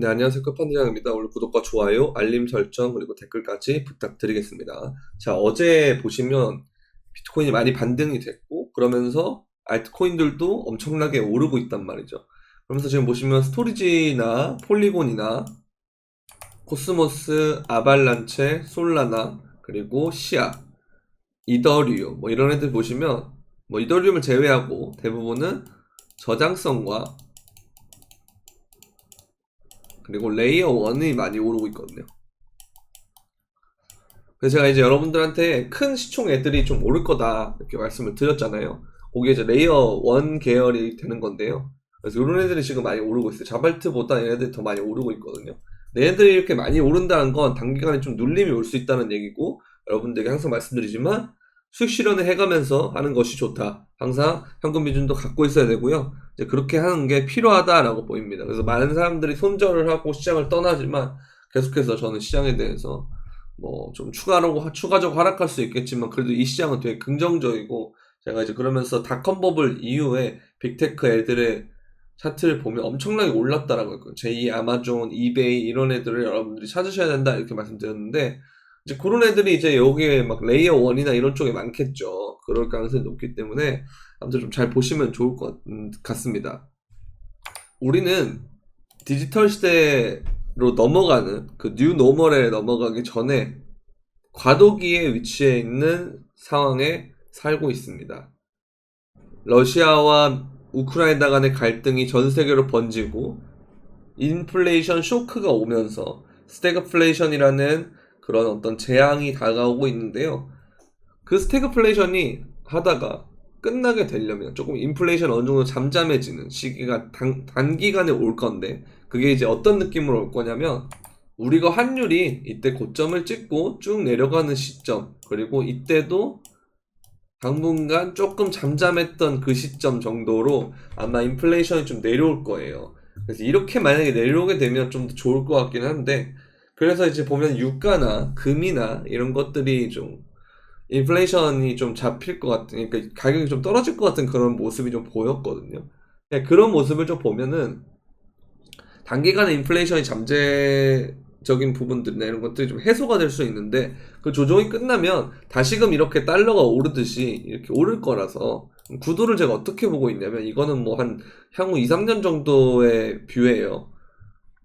네, 안녕하세요. 끝판왕입니다. 오늘 구독과 좋아요, 알림 설정, 그리고 댓글까지 부탁드리겠습니다. 자, 어제 보시면 비트코인이 많이 반등이 됐고, 그러면서 알트코인들도 엄청나게 오르고 있단 말이죠. 그러면서 지금 보시면 스토리지나 폴리곤이나 코스모스, 아발란체, 솔라나, 그리고 시아, 이더리움, 뭐 이런 애들 보시면, 뭐 이더리움을 제외하고 대부분은 저장성과 그리고 레이어 1이 많이 오르고 있거든요. 그래서 제가 이제 여러분들한테 큰 시총 애들이 좀 오를 거다 이렇게 말씀을 드렸잖아요. 그게 이제 레이어 1 계열이 되는 건데요. 그래서 이런 애들이 지금 많이 오르고 있어요. 자발트보다 얘네들이 더 많이 오르고 있거든요. 얘네들이 이렇게 많이 오른다는 건 단기간에 좀 눌림이 올 수 있다는 얘기고, 여러분들에게 항상 말씀드리지만 수익 실현을 해가면서 하는 것이 좋다. 항상 현금 비중도 갖고 있어야 되고요. 이제 그렇게 하는 게 필요하다라고 보입니다. 그래서 많은 사람들이 손절을 하고 시장을 떠나지만, 계속해서 저는 시장에 대해서 뭐 좀 추가적으로 하락할 수 있겠지만 그래도 이 시장은 되게 긍정적이고, 제가 이제 그러면서 닷컴 버블 이후에 빅테크 애들의 차트를 보면 엄청나게 올랐다라고 했거든요. 제2 아마존, 이베이 이런 애들을 여러분들이 찾으셔야 된다 이렇게 말씀드렸는데, 이제 그런 애들이 이제 여기에 막 레이어 1이나 이런 쪽에 많겠죠. 그럴 가능성이 높기 때문에 아무튼 좀 잘 보시면 좋을 것 같습니다. 우리는 디지털 시대로 넘어가는 그 뉴 노멀에 넘어가기 전에 과도기에 위치해 있는 상황에 살고 있습니다. 러시아와 우크라이나 간의 갈등이 전 세계로 번지고 인플레이션 쇼크가 오면서 스태그플레이션이라는 그런 어떤 재앙이 다가오고 있는데요. 그 스태그플레이션이 하다가 끝나게 되려면 조금 인플레이션 어느 정도 잠잠해지는 시기가 단기간에 올 건데, 그게 이제 어떤 느낌으로 올 거냐면, 우리가 환율이 이때 고점을 찍고 쭉 내려가는 시점, 그리고 이때도 당분간 조금 잠잠했던 그 시점 정도로 아마 인플레이션이 좀 내려올 거예요. 그래서 이렇게 만약에 내려오게 되면 좀 더 좋을 것 같긴 한데, 그래서 이제 보면 유가나 금이나 이런 것들이 좀 인플레이션이 좀 잡힐 것 같은, 그러니까 가격이 좀 떨어질 것 같은 그런 모습이 좀 보였거든요. 그런 모습을 좀 보면은 단기간에 인플레이션이 잠재적인 부분들이나 이런 것들이 좀 해소가 될 수 있는데, 그 조정이 끝나면 다시금 이렇게 달러가 오르듯이 이렇게 오를 거라서, 구도를 제가 어떻게 보고 있냐면, 이거는 뭐 한 향후 2, 3년 정도의 뷰예요.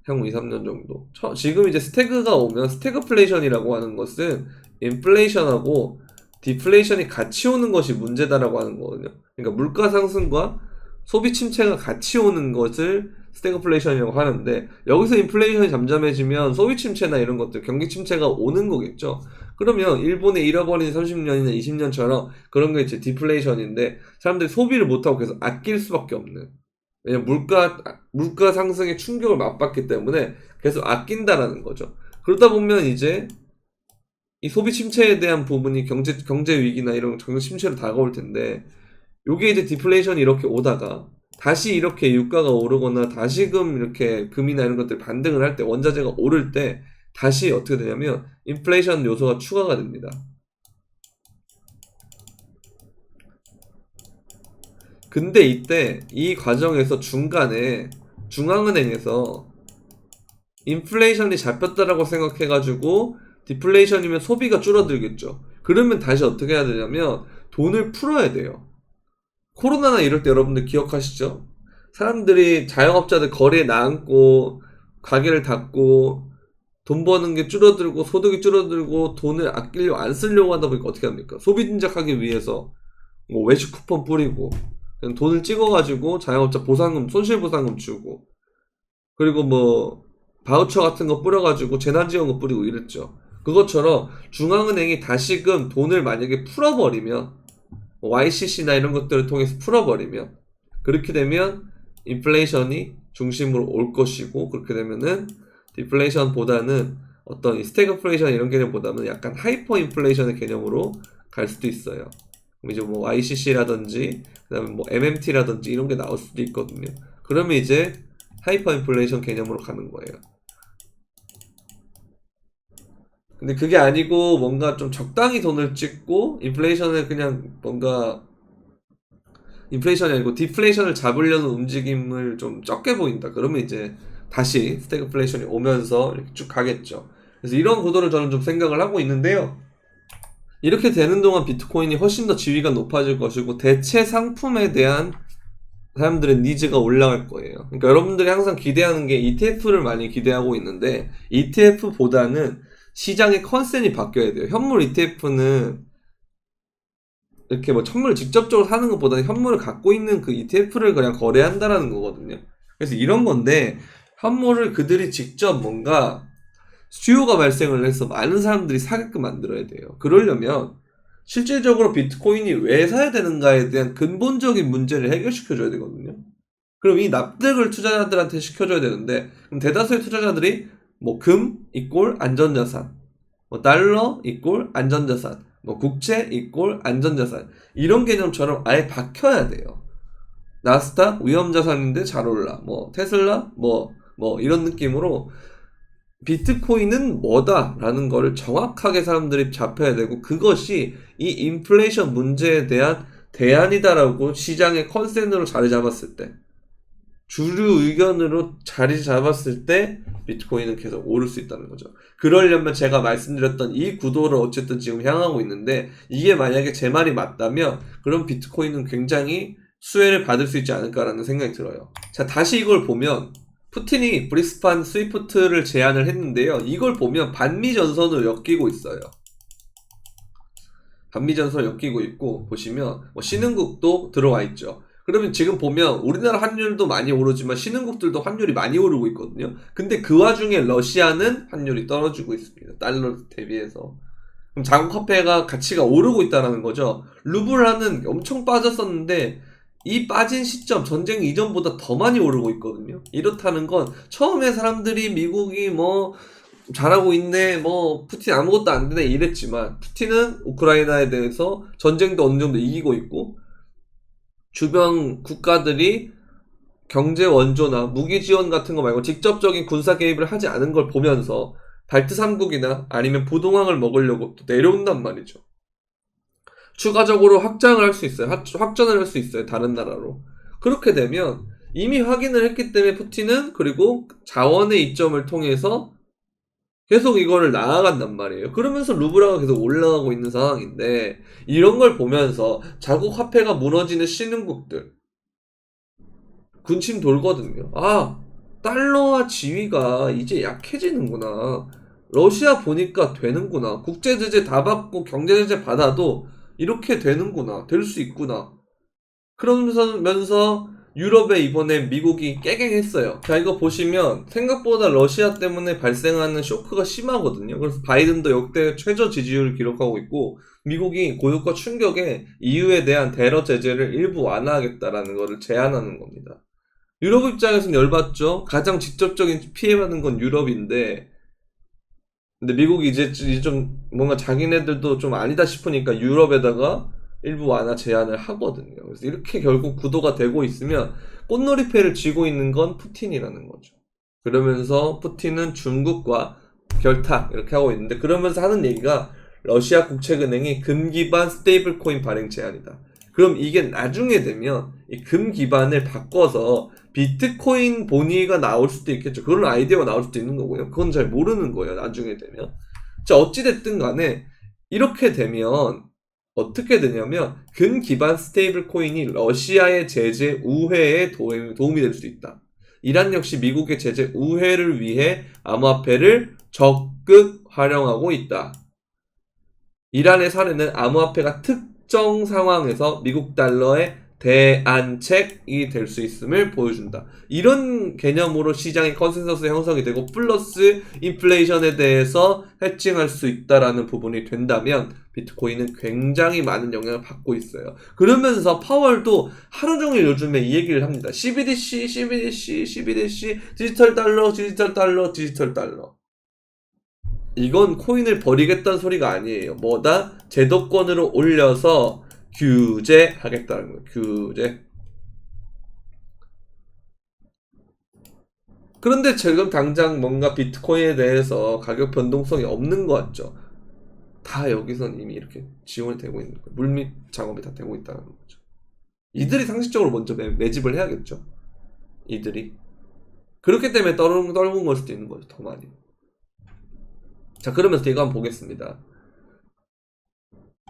향후 2, 3년 정도. 지금 이제 스태그가 오면, 스태그플레이션이라고 하는 것은 인플레이션하고 디플레이션이 같이 오는 것이 문제다라고 하는 거거든요. 그러니까 물가 상승과 소비 침체가 같이 오는 것을 스태그플레이션이라고 하는데, 여기서 인플레이션이 잠잠해지면 소비 침체나 이런 것들, 경기 침체가 오는 거겠죠. 그러면 일본의 잃어버린 30년이나 20년처럼 그런 게 이제 디플레이션인데, 사람들이 소비를 못하고 계속 아낄 수밖에 없는, 왜냐면 물가 상승의 충격을 맛봤기 때문에 계속 아낀다라는 거죠. 그러다 보면 이제 이 소비 침체에 대한 부분이 경제 위기나 이런 경제 침체로 다가올 텐데, 요게 이제 디플레이션이 이렇게 오다가 다시 이렇게 유가가 오르거나 다시금 이렇게 금이나 이런 것들 반등을 할 때, 원자재가 오를 때 다시 어떻게 되냐면 인플레이션 요소가 추가가 됩니다. 근데 이때 이 과정에서 중간에 중앙은행에서 인플레이션이 잡혔다라고 생각해가지고 디플레이션이면 소비가 줄어들겠죠. 그러면 다시 어떻게 해야 되냐면 돈을 풀어야 돼요. 코로나나 이럴 때 여러분들 기억하시죠? 사람들이, 자영업자들 거리에 나앉고 가게를 닫고 돈 버는 게 줄어들고 소득이 줄어들고 돈을 아끼려고 안 쓰려고 하다 보니까 어떻게 합니까? 소비 진작하기 위해서 뭐 외식 쿠폰 뿌리고 그냥 돈을 찍어가지고 자영업자 보상금, 손실보상금 주고, 그리고 뭐 바우처 같은 거 뿌려가지고 재난지원금 뿌리고 이랬죠. 그것처럼 중앙은행이 다시금 돈을 만약에 풀어버리면, YCC나 이런 것들을 통해서 풀어버리면, 그렇게 되면 인플레이션이 중심으로 올 것이고, 그렇게 되면은 디플레이션보다는 어떤 이 스태그플레이션 이런 개념보다는 약간 하이퍼 인플레이션의 개념으로 갈 수도 있어요. 그럼 이제 뭐 YCC라든지 그다음에 뭐 MMT라든지 이런 게 나올 수도 있거든요. 그러면 이제 하이퍼 인플레이션 개념으로 가는 거예요. 근데 그게 아니고 뭔가 좀 적당히 돈을 찍고 인플레이션을 그냥 뭔가, 인플레이션이 아니고 디플레이션을 잡으려는 움직임을 좀 적게 보인다. 그러면 이제 다시 스태그플레이션이 오면서 이렇게 쭉 가겠죠. 그래서 이런 구도를 저는 좀 생각을 하고 있는데요. 이렇게 되는 동안 비트코인이 훨씬 더 지위가 높아질 것이고 대체 상품에 대한 사람들의 니즈가 올라갈 거예요. 그러니까 여러분들이 항상 기대하는 게 ETF를 많이 기대하고 있는데 ETF보다는 시장의 컨셉이 바뀌어야 돼요. 현물 ETF는 이렇게 뭐 현물을 직접적으로 사는 것보다는 현물을 갖고 있는 그 ETF를 그냥 거래한다라는 거거든요. 그래서 이런 건데 현물을 그들이 직접 뭔가 수요가 발생을 해서 많은 사람들이 사게끔 만들어야 돼요. 그러려면 실질적으로 비트코인이 왜 사야 되는가에 대한 근본적인 문제를 해결시켜줘야 되거든요. 그럼 이 납득을 투자자들한테 시켜줘야 되는데 그럼 대다수의 투자자들이 뭐 금 이꼴 안전자산, 뭐 달러 이꼴 안전자산, 뭐 국채 이꼴 안전자산 이런 개념처럼 아예 박혀야 돼요. 나스닥 위험자산인데 잘 올라, 뭐 테슬라 뭐 이런 느낌으로 비트코인은 뭐다라는 거를 정확하게 사람들이 잡혀야 되고 그것이 이 인플레이션 문제에 대한 대안이다라고 시장의 컨센으로 자리 잡았을 때 주류 의견으로 자리 잡았을 때 비트코인은 계속 오를 수 있다는 거죠. 그러려면 제가 말씀드렸던 이 구도를 어쨌든 지금 향하고 있는데 이게 만약에 제 말이 맞다면 그럼 비트코인은 굉장히 수혜를 받을 수 있지 않을까라는 생각이 들어요. 자, 다시 이걸 보면 푸틴이 브리스판 스위프트를 제안을 했는데요. 이걸 보면 반미전선을 엮이고 있어요. 반미전선을 엮이고 있고 보시면 뭐 신흥국도 들어와 있죠. 그러면 지금 보면 우리나라 환율도 많이 오르지만 신흥국들도 환율이 많이 오르고 있거든요. 근데 그 와중에 러시아는 환율이 떨어지고 있습니다. 달러 대비해서. 그럼 자국 화폐가 가치가 오르고 있다는 거죠. 루블화는 엄청 빠졌었는데 이 빠진 시점 전쟁 이전보다 더 많이 오르고 있거든요. 이렇다는 건 처음에 사람들이 미국이 뭐 잘하고 있네, 뭐 푸틴 아무것도 안 되네 이랬지만 푸틴은 우크라이나에 대해서 전쟁도 어느 정도 이기고 있고 주변 국가들이 경제 원조나 무기 지원 같은 거 말고 직접적인 군사 개입을 하지 않은 걸 보면서 발트 3국이나 아니면 부동항을 먹으려고 또 내려온단 말이죠. 추가적으로 확장을 할 수 있어요. 확전을 할 수 있어요. 다른 나라로. 그렇게 되면 이미 확인을 했기 때문에 푸틴은 그리고 자원의 이점을 통해서 계속 이거를 나아간단 말이에요. 그러면서 루블화가 계속 올라가고 있는 상황인데 이런 걸 보면서 자국 화폐가 무너지는 신흥국들 군침 돌거든요. 아, 달러와 지위가 이제 약해지는구나. 러시아 보니까 되는구나. 국제제재 다 받고 경제제재 받아도 이렇게 되는구나. 될 수 있구나. 그러면서 유럽에 이번에 미국이 깨갱했어요. 자, 이거 보시면 생각보다 러시아 때문에 발생하는 쇼크가 심하거든요. 그래서 바이든도 역대 최저 지지율을 기록하고 있고 미국이 고효과 충격에 EU에 대한 대러 제재를 일부 완화하겠다라는 것을 제안하는 겁니다. 유럽 입장에서는 열받죠. 가장 직접적인 피해받는 건 유럽인데 근데 미국이 이제 좀 뭔가 자기네들도 좀 아니다 싶으니까 유럽에다가 일부 완화 제한을 하거든요. 그래서 이렇게 결국 구도가 되고 있으면 꽃놀이패를 쥐고 있는 건 푸틴이라는 거죠. 그러면서 푸틴은 중국과 결탁 이렇게 하고 있는데 그러면서 하는 얘기가 러시아 국책은행이 금 기반 스테이블 코인 발행 제한이다. 그럼 이게 나중에 되면 이 금 기반을 바꿔서 비트코인 본위가 나올 수도 있겠죠. 그런 아이디어가 나올 수도 있는 거고요. 그건 잘 모르는 거예요. 나중에 되면. 자, 어찌됐든 간에 이렇게 되면 어떻게 되냐면 금 기반 스테이블 코인이 러시아의 제재 우회에 도움이 될 수 있다. 이란 역시 미국의 제재 우회를 위해 암호화폐를 적극 활용하고 있다. 이란의 사례는 암호화폐가 특정 상황에서 미국 달러의 대안책이 될 수 있음을 보여준다. 이런 개념으로 시장의 컨센서스 형성이 되고 플러스 인플레이션에 대해서 해칭할 수 있다라는 부분이 된다면 비트코인은 굉장히 많은 영향을 받고 있어요. 그러면서 파월도 하루 종일 요즘에 이 얘기를 합니다. CBDC, CBDC, CBDC, 디지털 달러, 디지털 달러, 디지털 달러. 이건 코인을 버리겠다는 소리가 아니에요. 뭐다? 제도권으로 올려서 규제하겠다는 거예요. 규제. 그런데 지금 당장 뭔가 비트코인에 대해서 가격 변동성이 없는 것 같죠. 다 여기선 이미 이렇게 지원이 되고 있는 거예요. 물밑 작업이 다 되고 있다는 거죠. 이들이 상식적으로 먼저 매집을 해야겠죠. 이들이. 그렇기 때문에 떨군 걸 수도 있는 거죠. 더 많이. 자, 그러면서 이거 한번 보겠습니다.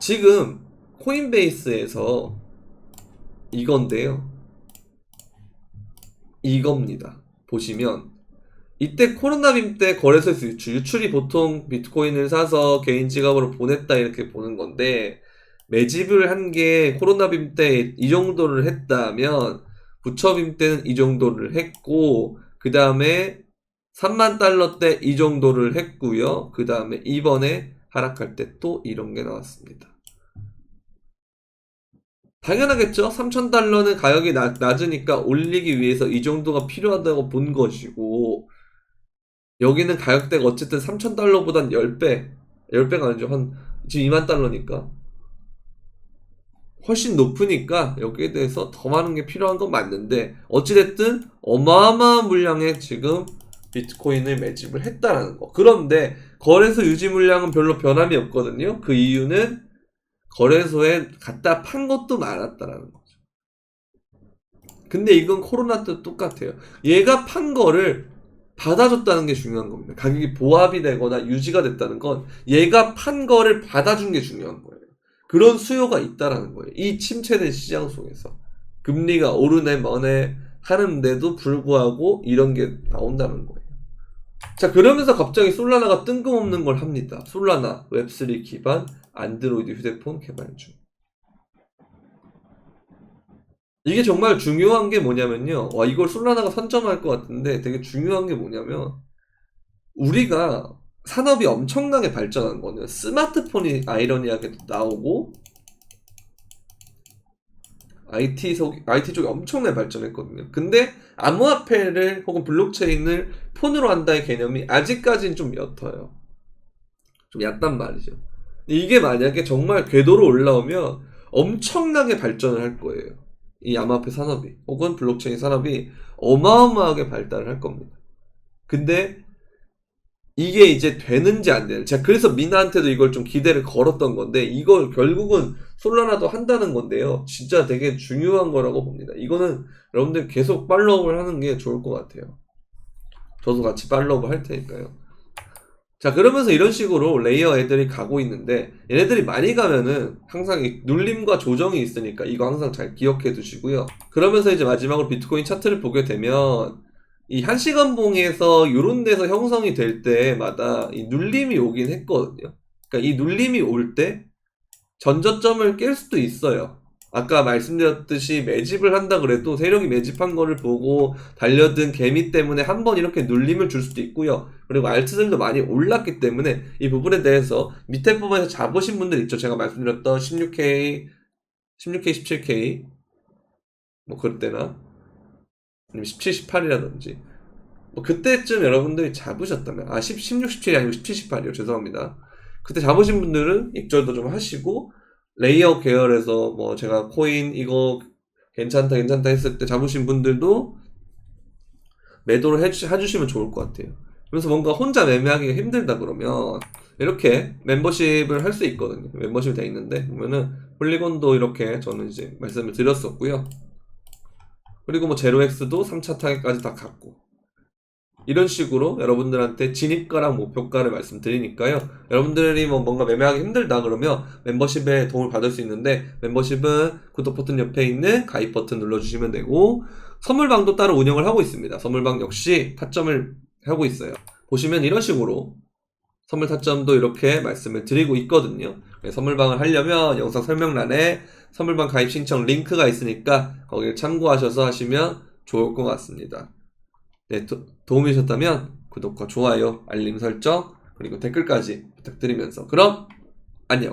지금 코인베이스에서 이건데요. 이겁니다. 보시면 이때 코로나 빔 때 거래소에서 유출이 보통 비트코인을 사서 개인 지갑으로 보냈다 이렇게 보는 건데, 매집을 한 게 코로나 빔 때 이 정도를 했다면 부처 빔 때는 이 정도를 했고, 그 다음에 3만 달러 때 이 정도를 했고요. 그 다음에 이번에 하락할 때 또 이런 게 나왔습니다. 당연하겠죠. 3,000달러는 가격이 낮으니까 올리기 위해서 이 정도가 필요하다고 본 것이고, 여기는 가격대가 어쨌든 3,000달러보단 10배가 아니죠. 지금 2만 달러니까. 훨씬 높으니까 여기에 대해서 더 많은 게 필요한 건 맞는데, 어찌됐든 어마어마한 물량의 지금 비트코인을 매집을 했다라는 거. 그런데 거래소 유지 물량은 별로 변함이 없거든요. 그 이유는 거래소에 갖다 판 것도 많았다라는 거죠. 근데 이건 코로나 때 똑같아요. 얘가 판 거를 받아줬다는 게 중요한 겁니다. 가격이 보합이 되거나 유지가 됐다는 건 얘가 판 거를 받아준 게 중요한 거예요. 그런 수요가 있다라는 거예요. 이 침체된 시장 속에서. 금리가 오르네 뭐네 하는데도 불구하고 이런 게 나온다는 거예요. 자, 그러면서 갑자기 솔라나가 뜬금없는 걸 합니다. 솔라나 웹3 기반 안드로이드 휴대폰 개발 중. 이게 정말 중요한 게 뭐냐면요. 와, 이걸 솔라나가 선점할 것 같은데 되게 중요한 게 뭐냐면, 우리가 산업이 엄청나게 발전한 거는 스마트폰이 아이러니하게도 나오고 IT 쪽이 엄청나게 발전했거든요. 근데 암호화폐를 혹은 블록체인을 폰으로 한다의 개념이 아직까지는 좀 옅어요. 좀 얕단 말이죠. 이게 만약에 정말 궤도로 올라오면 엄청나게 발전을 할 거예요. 이 암호화폐 산업이 혹은 블록체인 산업이 어마어마하게 발달을 할 겁니다. 근데 이게 이제 되는지 안 되는지, 제가 그래서 미나한테도 이걸 좀 기대를 걸었던 건데, 이걸 결국은 솔라나도 한다는 건데요. 진짜 되게 중요한 거라고 봅니다. 이거는 여러분들 계속 팔로우를 하는 게 좋을 것 같아요. 저도 같이 팔로우 할 테니까요. 자, 그러면서 이런 식으로 레이어 애들이 가고 있는데, 얘네들이 많이 가면은 항상 이 눌림과 조정이 있으니까 이거 항상 잘 기억해 두시고요. 그러면서 이제 마지막으로 비트코인 차트를 보게 되면, 이 1시간 봉에서 요런 데서 형성이 될 때마다 이 눌림이 오긴 했거든요. 그러니까 이 눌림이 올 때 전저점을 깰 수도 있어요. 아까 말씀드렸듯이 매집을 한다 그래도 세력이 매집한 거를 보고 달려든 개미 때문에 한번 이렇게 눌림을 줄 수도 있고요. 그리고 알트들도 많이 올랐기 때문에 이 부분에 대해서 밑에 부분에서 잡으신 분들 있죠. 제가 말씀드렸던 16K, 17K 뭐 그럴 때나 아니면 17, 18이라든지 뭐 그때쯤 여러분들이 잡으셨다면 16, 17이 아니고 17, 18이요. 죄송합니다. 그때 잡으신 분들은 익절도 좀 하시고, 레이어 계열에서 뭐 제가 코인 이거 괜찮다 했을 때 잡으신 분들도 매도를 해주시면 좋을 것 같아요. 그래서 뭔가 혼자 매매하기가 힘들다 그러면 이렇게 멤버십을 할 수 있거든요. 멤버십이 돼 있는데 보면은 폴리곤도 이렇게 저는 이제 말씀을 드렸었고요. 그리고 뭐 제로엑스도 3차 타겟까지 다 갔고, 이런 식으로 여러분들한테 진입가랑 목표가를 말씀드리니까요. 여러분들이 뭐 뭔가 매매하기 힘들다 그러면 멤버십에 도움을 받을 수 있는데, 멤버십은 구독 버튼 옆에 있는 가입 버튼 눌러주시면 되고, 선물방도 따로 운영을 하고 있습니다. 선물방 역시 타점을 하고 있어요. 보시면 이런 식으로 선물 타점도 이렇게 말씀을 드리고 있거든요. 선물방을 하려면 영상 설명란에 선물방 가입 신청 링크가 있으니까 거기를 참고하셔서 하시면 좋을 것 같습니다. 네, 도움이 되셨다면 구독과 좋아요, 알림 설정, 그리고 댓글까지 부탁드리면서 그럼 안녕!